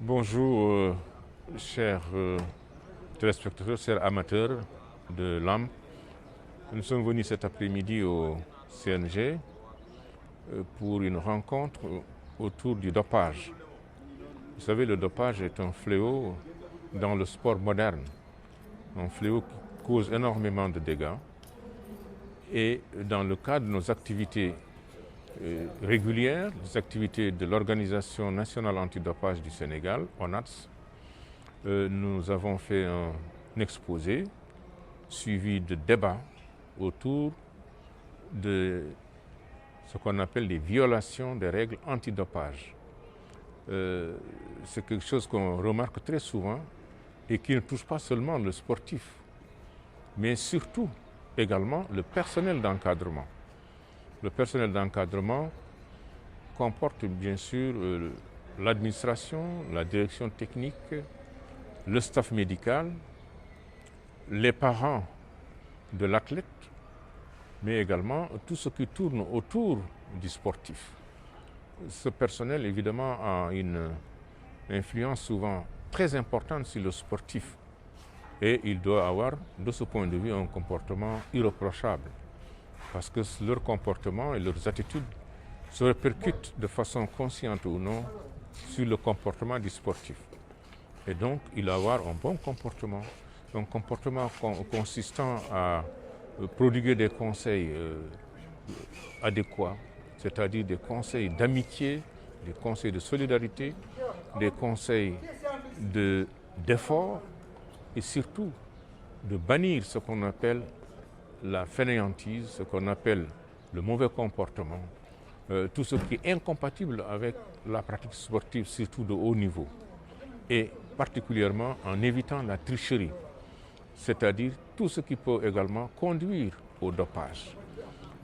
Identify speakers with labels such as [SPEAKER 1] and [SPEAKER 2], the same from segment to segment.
[SPEAKER 1] Bonjour, chers téléspectateurs, chers amateurs de l'âme. Nous sommes venus cet après-midi au CNG pour une rencontre autour du dopage. Vous savez, le dopage est un fléau dans le sport moderne, un fléau qui cause énormément de dégâts. Et dans le cadre de nos activités régulières, les activités de l'Organisation nationale antidopage du Sénégal, ONATS, nous avons fait un exposé suivi de débats autour de ce qu'on appelle les violations des règles antidopage. C'est quelque chose qu'on remarque très souvent et qui ne touche pas seulement le sportif, mais surtout également le personnel d'encadrement. Le personnel d'encadrement comporte bien sûr l'administration, la direction technique, le staff médical, les parents de l'athlète, mais également tout ce qui tourne autour du sportif. Ce personnel, évidemment, a une influence souvent très importante sur le sportif et il doit avoir, de ce point de vue, un comportement irréprochable parce que leur comportement et leurs attitudes se répercutent de façon consciente ou non sur le comportement du sportif. Et donc, il doit avoir un bon comportement, un comportement consistant à prodiguer des conseils adéquats, c'est-à-dire des conseils d'amitié, des conseils de solidarité, des conseils d'effort et surtout de bannir ce qu'on appelle la fainéantise, ce qu'on appelle le mauvais comportement, tout ce qui est incompatible avec la pratique sportive, surtout de haut niveau, et particulièrement en évitant la tricherie, c'est-à-dire tout ce qui peut également conduire au dopage.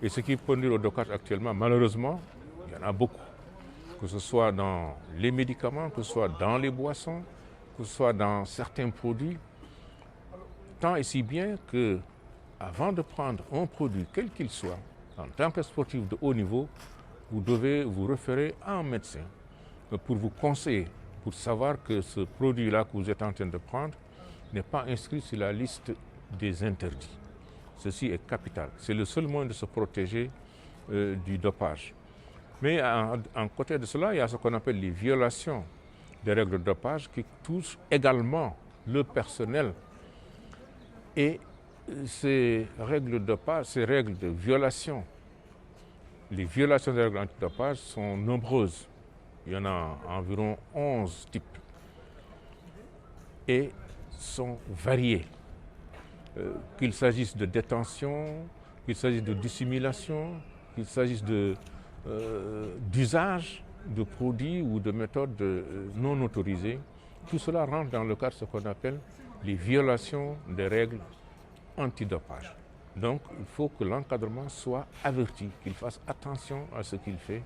[SPEAKER 1] Et ce qui peut conduire au dopage actuellement, malheureusement, il y en a beaucoup, que ce soit dans les médicaments, que ce soit dans les boissons, que ce soit dans certains produits, tant et si bien que avant de prendre un produit, quel qu'il soit, en tant que sportif de haut niveau, vous devez vous référer à un médecin pour vous conseiller, pour savoir que ce produit-là que vous êtes en train de prendre n'est pas inscrit sur la liste des interdits. Ceci est capital. C'est le seul moyen de se protéger du dopage. Mais en côté de cela, il y a ce qu'on appelle les violations des règles de dopage qui touchent également le personnel. Et ces règles de dopage, ces règles de violation, les violations des règles antidopage sont nombreuses. Il y en a environ 11 types et sont variées. Qu'il s'agisse de détention, qu'il s'agisse de dissimulation, qu'il s'agisse d'usage de produits ou de méthodes non autorisées, tout cela rentre dans le cadre de ce qu'on appelle les violations des règles antidopage. Donc, il faut que l'encadrement soit averti, qu'il fasse attention à ce qu'il fait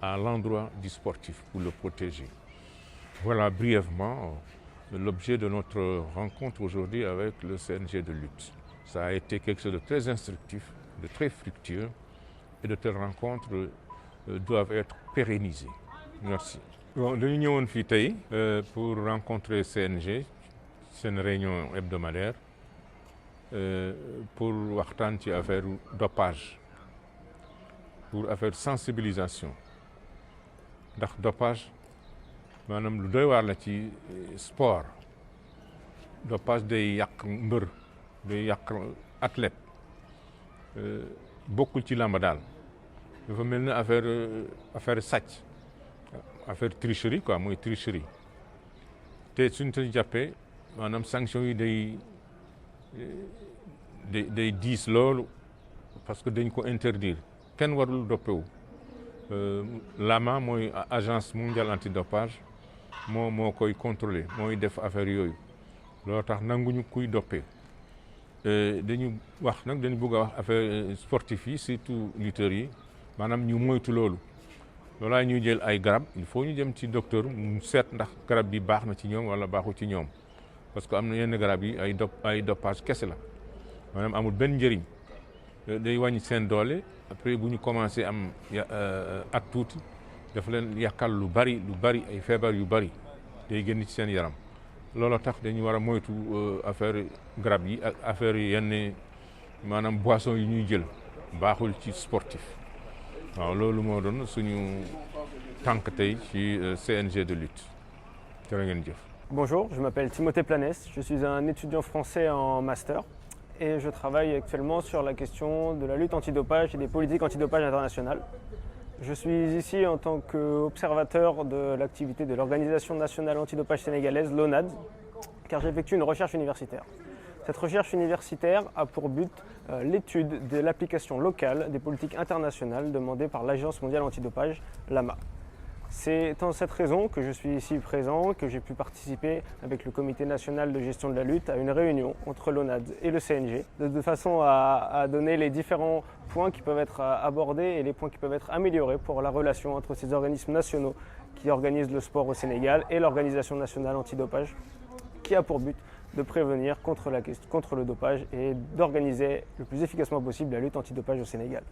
[SPEAKER 1] à l'endroit du sportif pour le protéger. Voilà brièvement l'objet de notre rencontre aujourd'hui avec le CNG de lutte. Ça a été quelque chose de très instructif, de très fructueux et de telles rencontres doivent être pérennisées. Merci. Bon, nous sommes venus pour rencontrer CNG, c'est une réunion hebdomadaire. Pour waxtaan ci affaire dopage pour affaire sensibilisation ndax dopage maanaam lu doy waar la ci sport dopage day yàq mbër day yàq athlète bokkul ci làmb daal dafa mel ni affaire sàcc affaire tricherie quoi mooy tricherie te suñ ko jàppee maanaam sanction yi day diis loolu parce que dañ ko interdire kenn warul doppewu l'AMA mooy agence mondiale antidopage moo koy contrôler mooy def affaire yooyu loolu tax nanguñu kuy doppee dañu wax nag dañu bëgg a wax affaire sportif yi surtout lutteurs yi maanaam ñu moytu loolu loolaa ñuy jël ay garab il faut ñu dem ci docteur mu seet ndax garab bi baax na ci ñoom wala baaxul ci ñoom parce que am na yenn garab yi ay dopage kese la maanaam amul benn njëriñ day wàññi seen doole après bu ñu commencé am at tuuti dafa leen yàqal lu bari ay feebar yu bari day génn ci seen yaram looloo tax dañu war a moytu affaire garab yi ak affaire yenn maanaam boisson yi ñuy jël baaxul ci sportif waaw loolu moo doon suñu tànk tey ci CNG de lutte jërë ngeen jëf.
[SPEAKER 2] Bonjour, je m'appelle Timothée Planès, je suis un étudiant français en master et je travaille actuellement sur la question de la lutte antidopage et des politiques antidopage internationales. Je suis ici en tant qu'observateur de l'activité de l'Organisation nationale antidopage sénégalaise, l'ONAD, car j'effectue une recherche universitaire. Cette recherche universitaire a pour but l'étude de l'application locale des politiques internationales demandées par l'Agence mondiale antidopage, l'AMA. C'est dans cette raison que je suis ici présent, que j'ai pu participer avec le Comité national de gestion de la lutte à une réunion entre l'ONAD et le CNG, de façon à donner les différents points qui peuvent être abordés et les points qui peuvent être améliorés pour la relation entre ces organismes nationaux qui organisent le sport au Sénégal et l'Organisation nationale antidopage, qui a pour but de prévenir contre le dopage et d'organiser le plus efficacement possible la lutte antidopage au Sénégal.